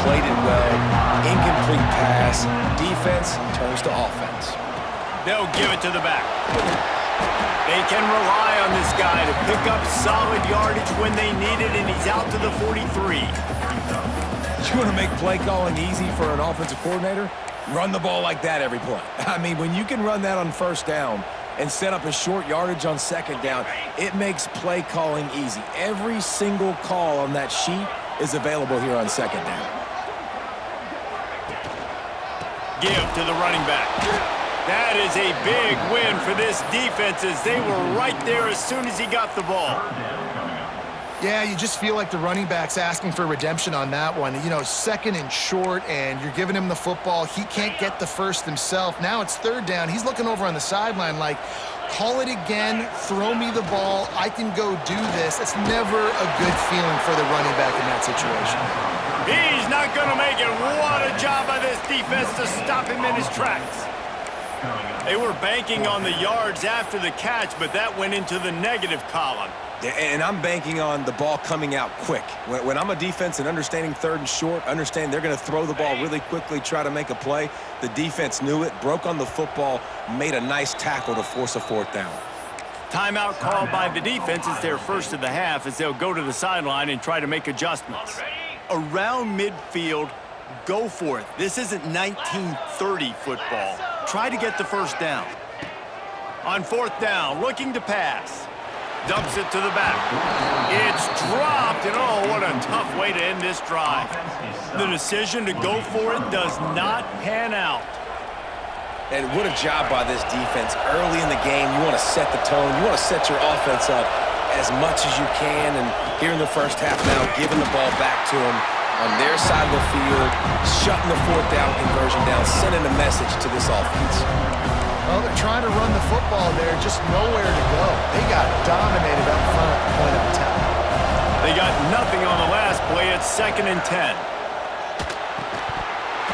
played it well. Incomplete pass. Defense turns to offense. They'll give it to the back. They can rely on this guy to pick up solid yardage when they need it, and he's out to the 43. You want to make play calling easy for an offensive coordinator? Run the ball like that every play. I mean, when you can run that on first down and set up a short yardage on second down, it makes play calling easy. Every single call on that sheet is available here on second down. Give to the running back. That is a big win for this defense as they were right there as soon as he got the ball. Yeah, you just feel like the running back's asking for redemption on that one. You know, second and short, and you're giving him the football. He can't get the first himself. Now it's third down. He's looking over on the sideline like, call it again, throw me the ball, I can go do this. It's never a good feeling for the running back in that situation. He's not going to make it. What a job by this defense to stop him in his tracks. They were banking on the yards after the catch, but that went into the negative column. Yeah, and I'm banking on the ball coming out quick. When I'm a defense and understanding third and short, understand they're going to throw the ball really quickly, try to make a play. The defense knew it, broke on the football, made a nice tackle to force a fourth down. Timeout called by the defense is their first of the half as they'll go to the sideline and try to make adjustments. Around midfield, go for it. This isn't 1930 football. Try to get the first down. On fourth down, looking to pass. Dumps it to the back. It's dropped, and oh, what a tough way to end this drive. The decision to go for it does not pan out. And what a job by this defense. Early in the game, you want to set the tone. You want to set your offense up as much as you can. And here in the first half now, giving the ball back to them on their side of the field, shutting the fourth down conversion down, sending a message to this offense. Well, they're trying to run the football there, just nowhere to go. They got dominated up front at the point of attack. They got nothing on the last play. It's 2nd and 10.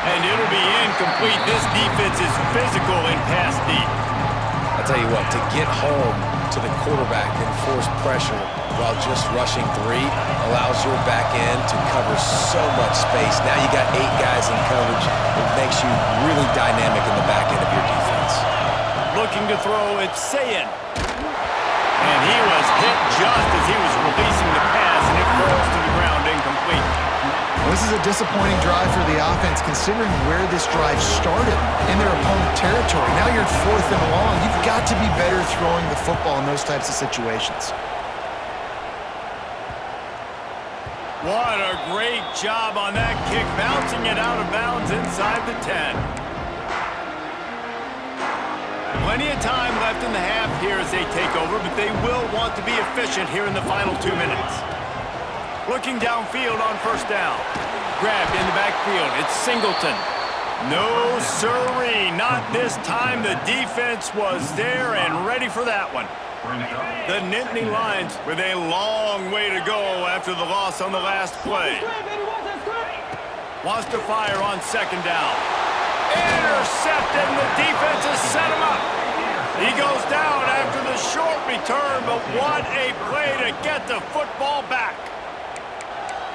And it'll be incomplete. This defense is physical in pass deep. I'll tell you what, to get home to the quarterback and force pressure while just rushing three allows your back end to cover so much space. Now you got 8 guys in coverage. It makes you really dynamic in the back end of your defense. Looking to throw, it's Sayin. And he was hit just as he was releasing the pass, and it falls to the ground incomplete. Well, this is a disappointing drive for the offense, considering where this drive started in their opponent territory. Now you're 4th and long. You've got to be better throwing the football in those types of situations. What a great job on that kick, bouncing it out of bounds inside the 10. Plenty of time left in the half here as they take over, but they will want to be efficient here in the final 2 minutes. Looking downfield on first down. Grabbed in the backfield. It's Singleton. No sirree, not this time. The defense was there and ready for that one. The Nittany Lions with a long way to go after the loss on the last play. Wants to fire on second down. Intercepted, and the defense has set him up. He goes down after the short return, but what a play to get the football back.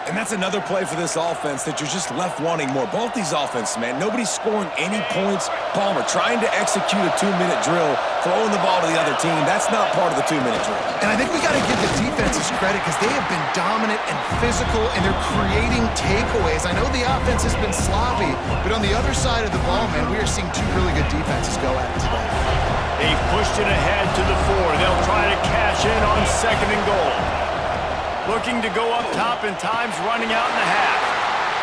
And that's another play for this offense that you're just left wanting more. Both these offenses, man, nobody's scoring any points. Palmer trying to execute a 2-minute drill, throwing the ball to the other team. That's not part of the 2-minute drill. And I think we got to give the defenses credit because they have been dominant and physical, and they're creating takeaways. I know the offense has been sloppy, but on the other side of the ball, man, we are seeing 2 really good defenses go at it today. They pushed it ahead to the 4. They'll try to cash in on 2nd and goal. Looking to go up top, and time's running out in the half.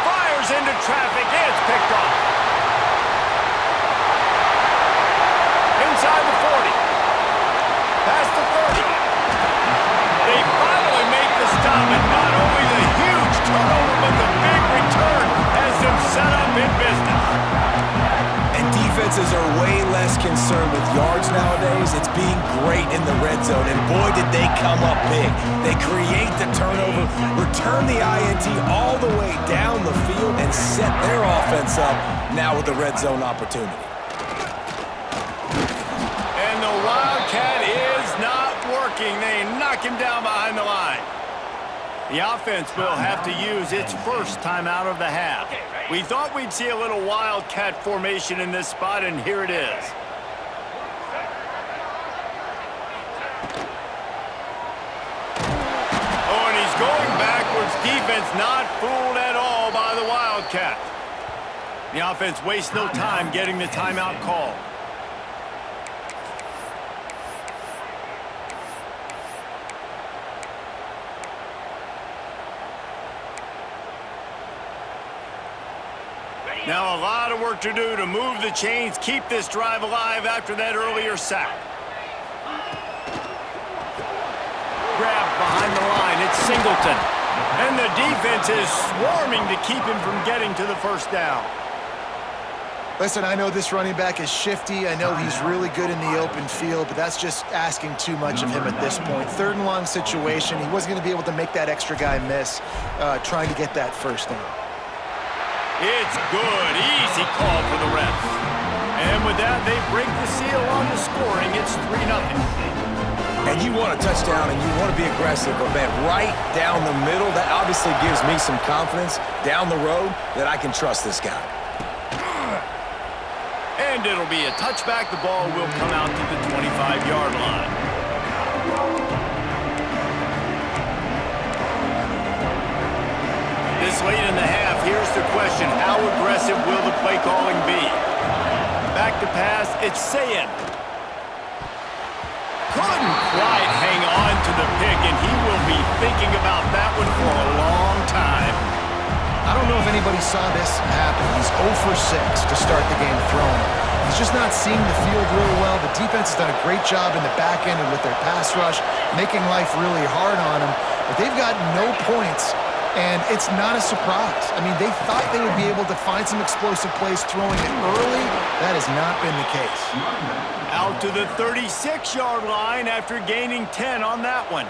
Fires into traffic. It's picked off. Inside the 40. Past the 30. They finally make the stop, and not only the huge turnover, but the big return has them set up in business. And defenses are way less concerned with yards nowadays. It's being great in the red zone, and boy, did they come up big. They create the turnover, return the INT all the way down the field, and set their offense up now with the red zone opportunity. And the Wildcat is not working. They knock him down behind the line. The offense will have to use its first timeout of the half. We thought we'd see a little wildcat formation in this spot, and here it is. Oh, and he's going backwards. Defense not fooled at all by the wildcat. The offense wastes no time getting the timeout called. Now a lot of work to do to move the chains, keep this drive alive after that earlier sack. Grab behind the line, it's Singleton. And the defense is swarming to keep him from getting to the first down. Listen, I know this running back is shifty. I know he's really good in the open field, but that's just asking too much of him at this point. Third and long situation. He wasn't going to be able to make that extra guy miss trying to get that first down. It's good. Easy call for the refs. And with that, they break the seal on the scoring. It's 3-0. And you want a touchdown and you want to be aggressive, but man, right down the middle, that obviously gives me some confidence down the road that I can trust this guy. And it'll be a touchback. The ball will come out to the 25-yard line. This late in the half, here's the question. How aggressive will the play calling be? Back to pass, it's Sayin. Couldn't quite hang on to the pick, and he will be thinking about that one for a long time. I don't know if anybody saw this happen. He's 0 for 6 to start the game throwing. He's just not seeing the field really well. The defense has done a great job in the back end and with their pass rush, making life really hard on him. But they've got no points, and it's not a surprise. I mean, they thought they would be able to find some explosive plays throwing it early. That has not been the case. Out to the 36-yard line after gaining 10 on that one.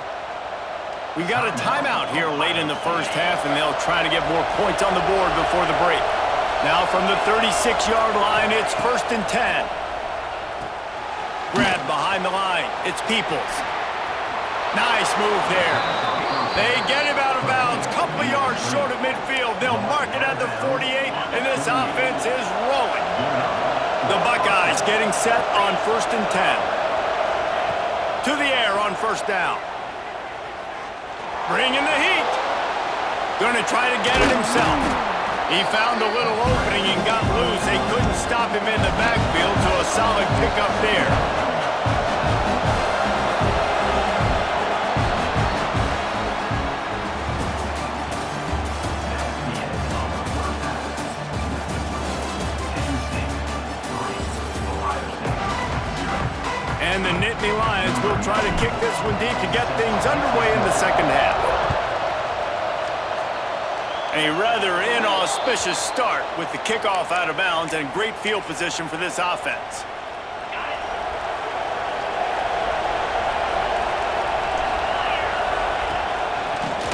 We got a timeout here late in the first half, and they'll try to get more points on the board before the break. Now from the 36-yard line, it's 1st and 10. Grab behind the line. It's Peoples. Nice move there. They get him out of bounds. Couple of yards short of midfield. They'll mark it at the 48, and this offense is rolling. The Buckeyes getting set on 1st and 10. To the air on first down. Bringing the heat. Gonna try to get it himself. He found a little opening and got loose. They couldn't stop him in the backfield, so a solid pickup there. And the Nittany Lions will try to kick this one deep to get things underway in the second half. A rather inauspicious start with the kickoff out of bounds and great field position for this offense.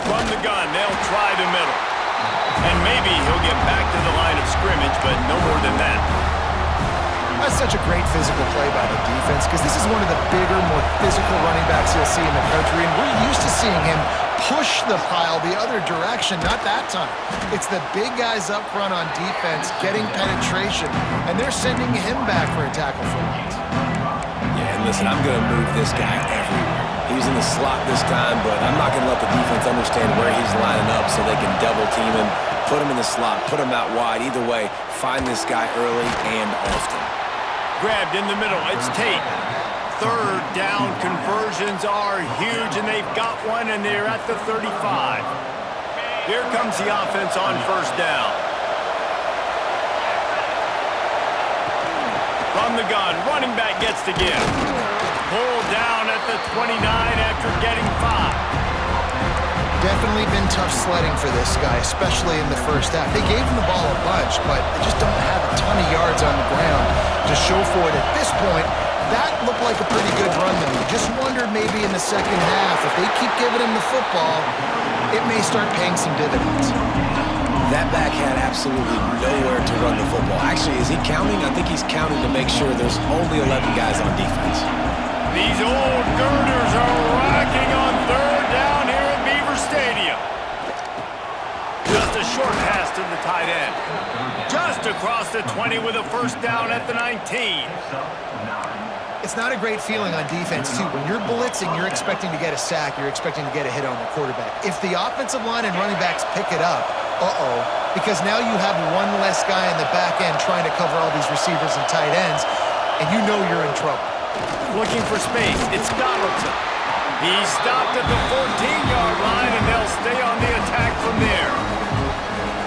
From the gun, they'll try the middle. And maybe he'll get back to the line of scrimmage, but no more than that. That's such a great physical play by the defense because this is one of the bigger, more physical running backs you'll see in the country, and we're used to seeing him push the pile the other direction, not that time. It's the big guys up front on defense getting penetration, and they're sending him back for a tackle for once. Yeah, and listen, I'm going to move this guy everywhere. He's in the slot this time, but I'm not going to let the defense understand where he's lining up so they can double team him, put him in the slot, put him out wide. Either way, find this guy early and often. Grabbed in the middle, it's Tate. Third down conversions are huge, and they've got one, and they're at the 35. Here comes the offense on first down. From the gun, running back gets the give. Pulled down at the 29 after getting 5. Definitely been tough sledding for this guy, especially in the first half. They gave him the ball a bunch, but they just don't have a ton of yards on the ground to show for it at this point. That looked like a pretty good run, though. You just wondered maybe in the second half, if they keep giving him the football, it may start paying some dividends. That back had absolutely nowhere to run the football. Actually, is he counting? I think he's counting to make sure there's only 11 guys on defense. These old girders are rocking on third down here at Beaver Stadium. Just a short pass to the tight end. Just across the 20 with a first down at the 19. It's not a great feeling on defense, too. When you're blitzing, you're expecting to get a sack. You're expecting to get a hit on the quarterback. If the offensive line and running backs pick it up, because now you have one less guy in the back end trying to cover all these receivers and tight ends, and you know you're in trouble. Looking for space. It's Donaldson. He stopped at the 14-yard line, and they'll stay on the attack from there.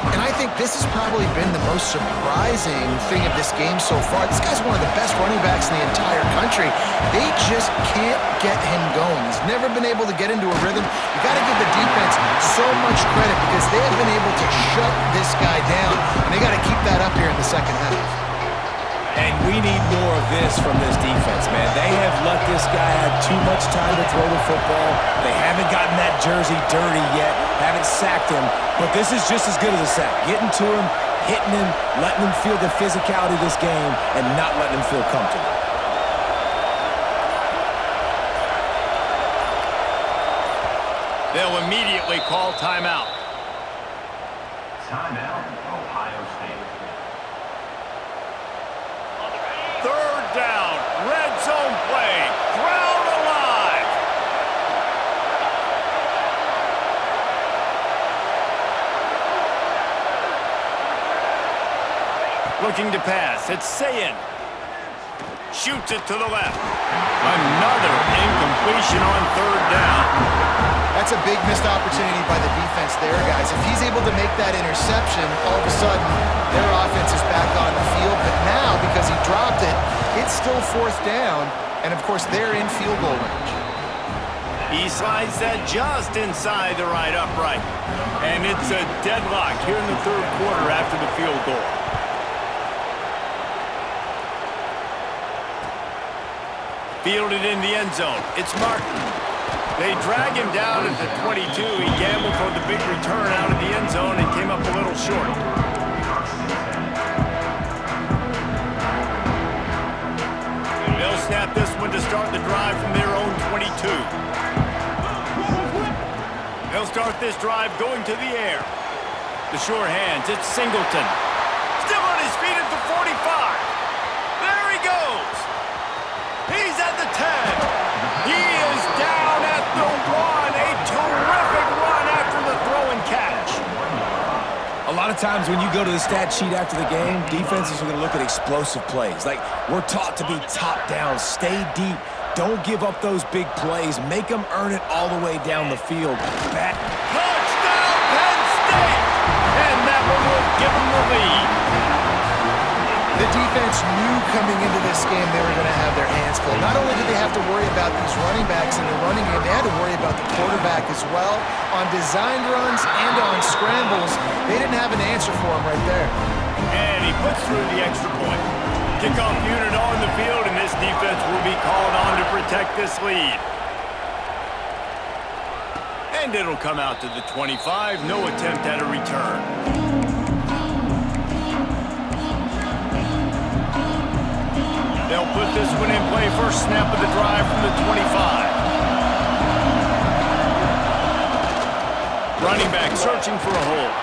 And I think this has probably been the most surprising thing of this game so far. This guy's one of the best running backs in the entire country. They just can't get him going. He's never been able to get into a rhythm. You got to give the defense so much credit because they have been able to shut this guy down, and they got to keep that up here in the second half. And we need more of this from this defense, man. They have let this guy have too much time to throw the football. They haven't gotten that jersey dirty yet, haven't sacked him. But this is just as good as a sack. Getting to him, hitting him, letting him feel the physicality of this game, and not letting him feel comfortable. They'll immediately call timeout. Timeout, Ohio State. Third down, red zone play, crowd alive. Looking to pass, it's Sayin. Shoots it to the left. Another incompletion on third down. That's a big missed opportunity by the defense there, guys. If he's able to make that interception, all of a sudden, their offense is back on the field. But now, because he dropped it, it's still fourth down. And, of course, they're in field goal range. He slides that just inside the right upright. And it's a deadlock here in the third quarter after the field goal. Fielded in the end zone. It's Martin. They drag him down at the 22. He gambled for the big return out of the end zone and came up a little short. They'll snap this one to start the drive from their own 22. They'll start this drive going to the air. The sure hands, it's Singleton. Still on his feet at the 45. There he goes. He's at the 10. He is down at the 1. A terrific run after the throw and catch. A lot of times when you go to the stat sheet after the game, defenses are going to look at explosive plays. Like, we're taught to be top down, stay deep, don't give up those big plays, make them earn it all the way down the field. Touchdown, Penn State! And that one will give them the lead. The defense knew coming into this game they were going to have their hands full. Not only did they have to worry about these running backs in the running game, they had to worry about the quarterback as well. On designed runs and on scrambles, they didn't have an answer for him right there. And he puts through the extra point. Kickoff unit on the field, and this defense will be called on to protect this lead. And it'll come out to the 25. No attempt at a return. They'll put this one in play. First snap of the drive from the 25. Running back searching for a hole.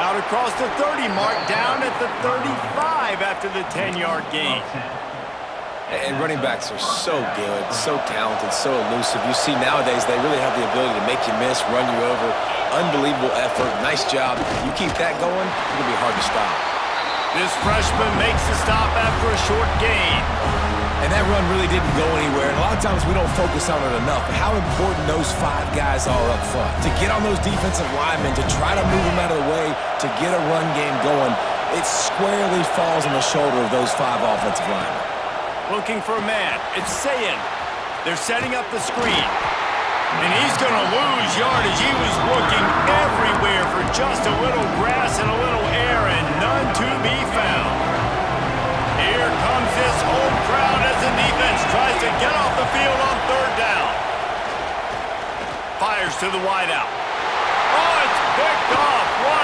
Out across the 30 mark, down at the 35 after the 10-yard gain. And running backs are so good, so talented, so elusive. You see nowadays they really have the ability to make you miss, run you over. Unbelievable effort. Nice job. You keep that going, it's going to be hard to stop. This freshman makes the stop after a short gain. And that run really didn't go anywhere. And a lot of times we don't focus on it enough. But how important those five guys are up front. To get on those defensive linemen, to try to move them out of the way, to get a run game going, it squarely falls on the shoulder of those five offensive linemen. Looking for a man. It's Sayin. They're setting up the screen. And he's going to lose yardage. He was looking everywhere for just a little grass and a little air, and none to be found. Here comes this home crowd as the defense tries to get off the field on third down. Fires to the wideout. Oh, it's picked off. What